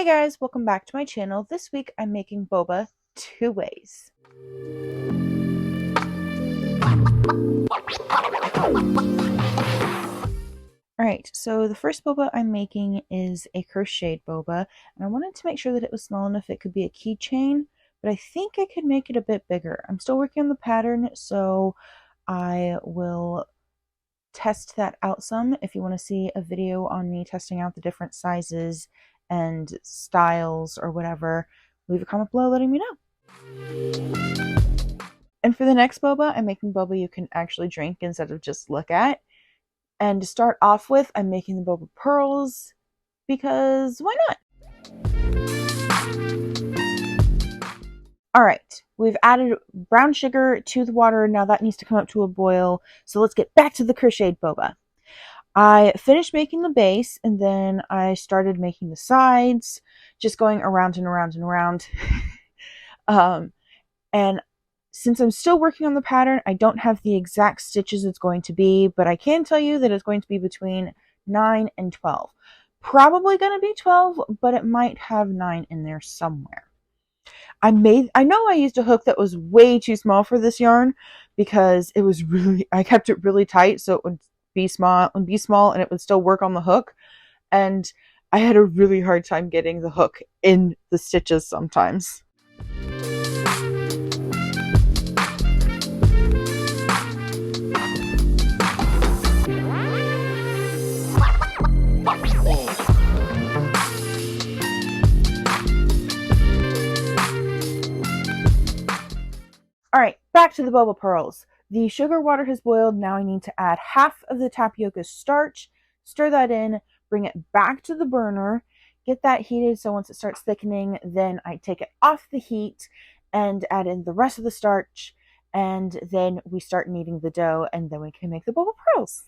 Hey guys, welcome back to my channel. This week I'm making boba two ways. Alright, so the first boba I'm making is a crocheted boba, and I wanted to make sure that it was small enough it could be a keychain, but I think I could make it a bit bigger. I'm still working on the pattern, so I will test that out some. If you want to see a video on me testing out the different sizes and styles or whatever, leave a comment below letting me know. And for the next boba, I'm making boba you can actually drink instead of just look at. And to start off with, I'm making the boba pearls because why not? Alright, we've added brown sugar to the water. Now that needs to come up to a boil. So let's get back to the crocheted boba. I finished making the base and then I started making the sides, just going around and around and around. And since I'm still working on the pattern, I don't have the exact stitches it's going to be, but I can tell you that it's going to be between 9 and 12. Probably going to be 12, but it might have 9 in there somewhere. I know I used a hook that was way too small for this yarn because I kept it really tight so it would be small and it would still work on the hook. And I had a really hard time getting the hook in the stitches sometimes. Alright, back to the boba pearls. The sugar water has boiled. Now I need to add half of the tapioca starch, stir that in, bring it back to the burner, get that heated so once it starts thickening, then I take it off the heat and add in the rest of the starch, and then we start kneading the dough, and then we can make the boba pearls.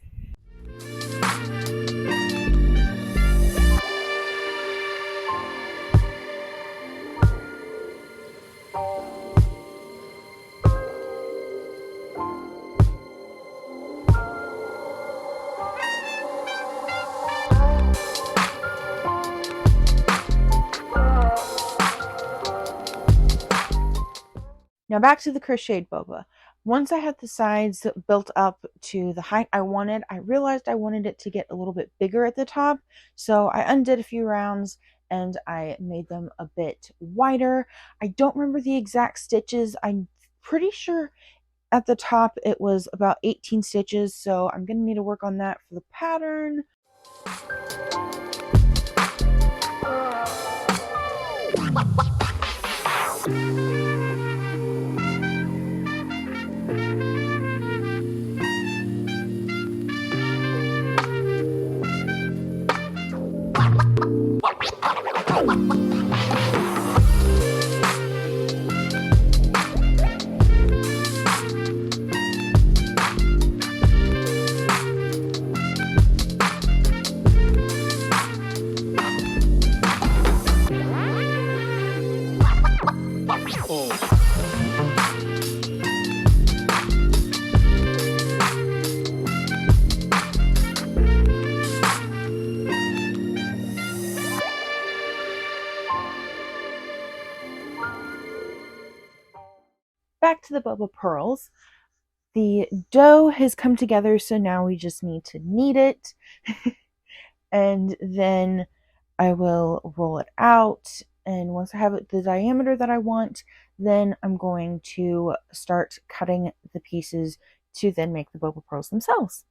Now back to the crocheted boba. Once I had the sides built up to the height I wanted, I realized I wanted it to get a little bit bigger at the top. So I undid a few rounds and I made them a bit wider. I don't remember the exact stitches. I'm pretty sure at the top it was about 18 stitches. So I'm going to need to work on that for the pattern. Back to the boba pearls. The dough has come together, so now we just need to knead it. And then I will roll it out. And once I have it the diameter that I want, then I'm going to start cutting the pieces to then make the boba pearls themselves.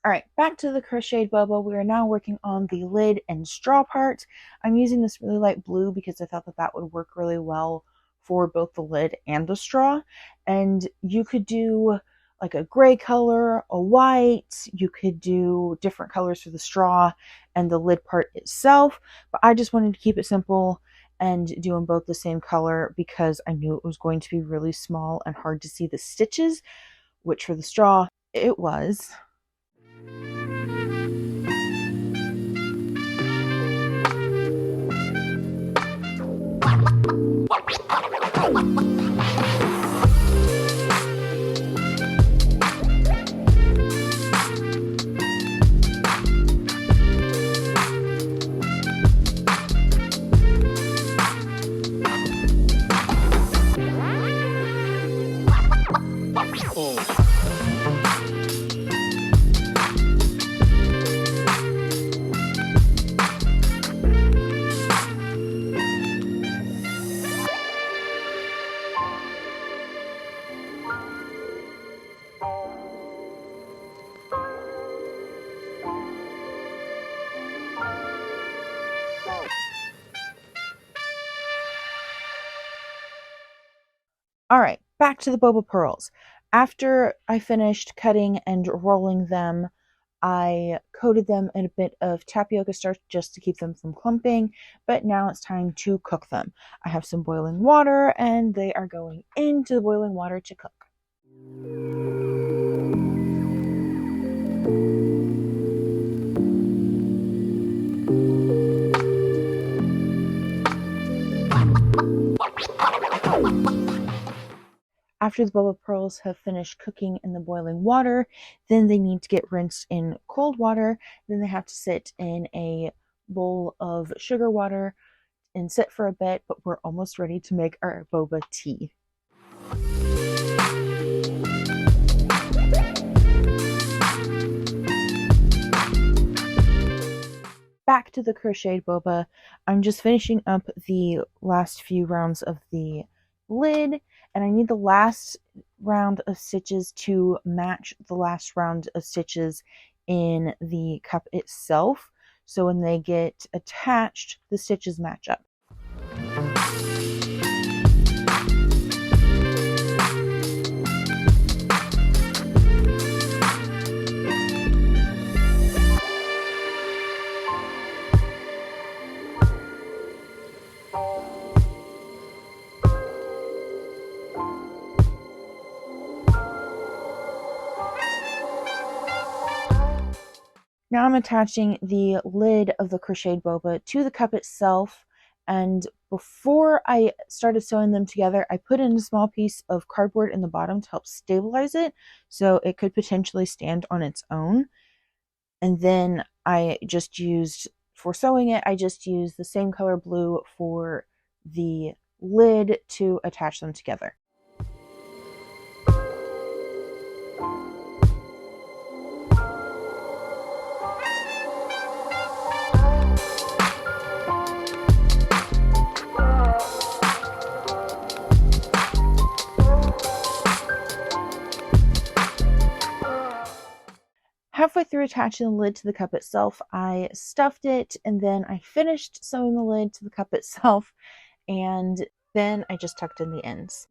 All right, back to the crocheted boba. We are now working on the lid and straw part. I'm using this really light blue because I thought that that would work really well for both the lid and the straw. And you could do like a gray color, a white, you could do different colors for the straw and the lid part itself, but I just wanted to keep it simple and do them both the same color because I knew it was going to be really small and hard to see the stitches, which for the straw, it was. All right, back to the boba pearls. After I finished cutting and rolling them, I coated them in a bit of tapioca starch just to keep them from clumping, but now it's time to cook them. I have some boiling water and they are going into the boiling water to cook. After the boba pearls have finished cooking in the boiling water, then they need to get rinsed in cold water. Then they have to sit in a bowl of sugar water and sit for a bit, but we're almost ready to make our boba tea. Back to the crocheted boba. I'm just finishing up the last few rounds of the lid, and I need the last round of stitches to match the last round of stitches in the cup itself, so when they get attached, the stitches match up. Now I'm attaching the lid of the crocheted boba to the cup itself, and before I started sewing them together, I put in a small piece of cardboard in the bottom to help stabilize it so it could potentially stand on its own. And then I just used, for sewing it, I just used the same color blue for the lid to attach them together. Halfway through attaching the lid to the cup itself, I stuffed it, and then I finished sewing the lid to the cup itself, and then I just tucked in the ends.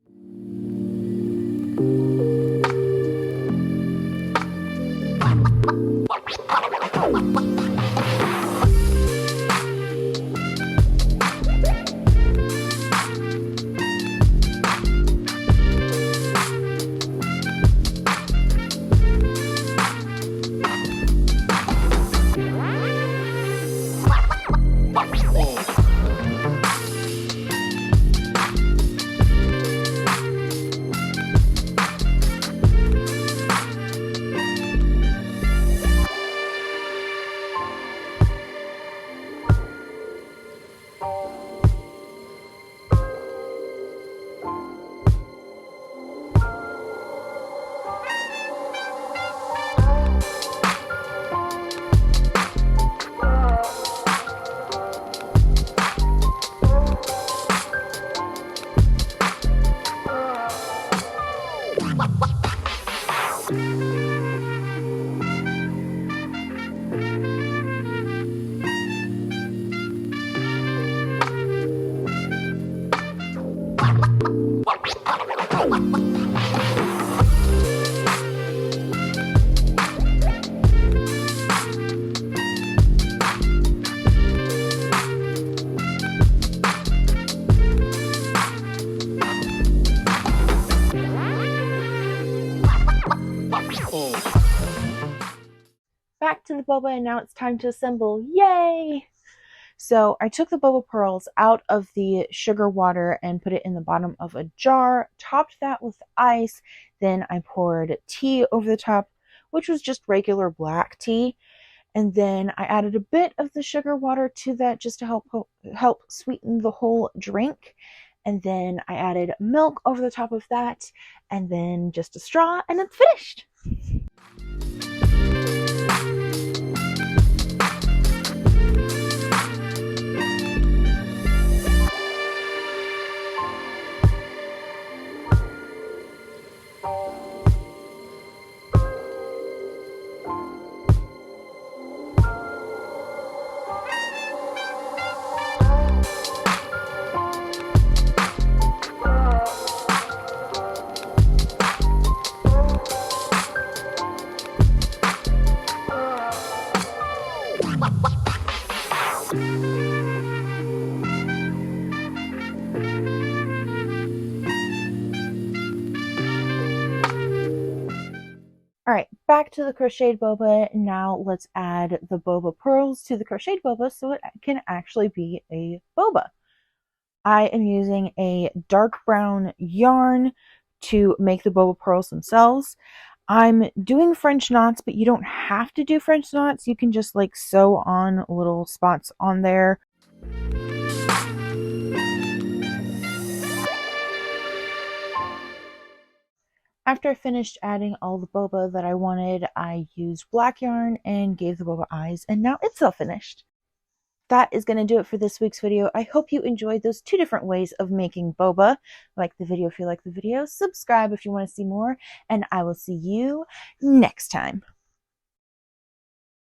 Back to the boba, and now it's time to assemble. Yay! So I took the boba pearls out of the sugar water and put it in the bottom of a jar, topped that with ice, then I poured tea over the top, which was just regular black tea, and then I added a bit of the sugar water to that just to help sweeten the whole drink. And then I added milk over the top of that, and then just a straw, and it's finished. Alright, back to the crocheted boba. Now let's add the boba pearls to the crocheted boba so it can actually be a boba. I am using a dark brown yarn to make the boba pearls themselves. I'm doing French knots, but you don't have to do French knots. You can just like sew on little spots on there. After I finished adding all the boba that I wanted, I used black yarn and gave the boba eyes, and now it's all finished. That is going to do it for this week's video. I hope you enjoyed those two different ways of making boba. Like the video if you like the video, subscribe if you want to see more, and I will see you next time.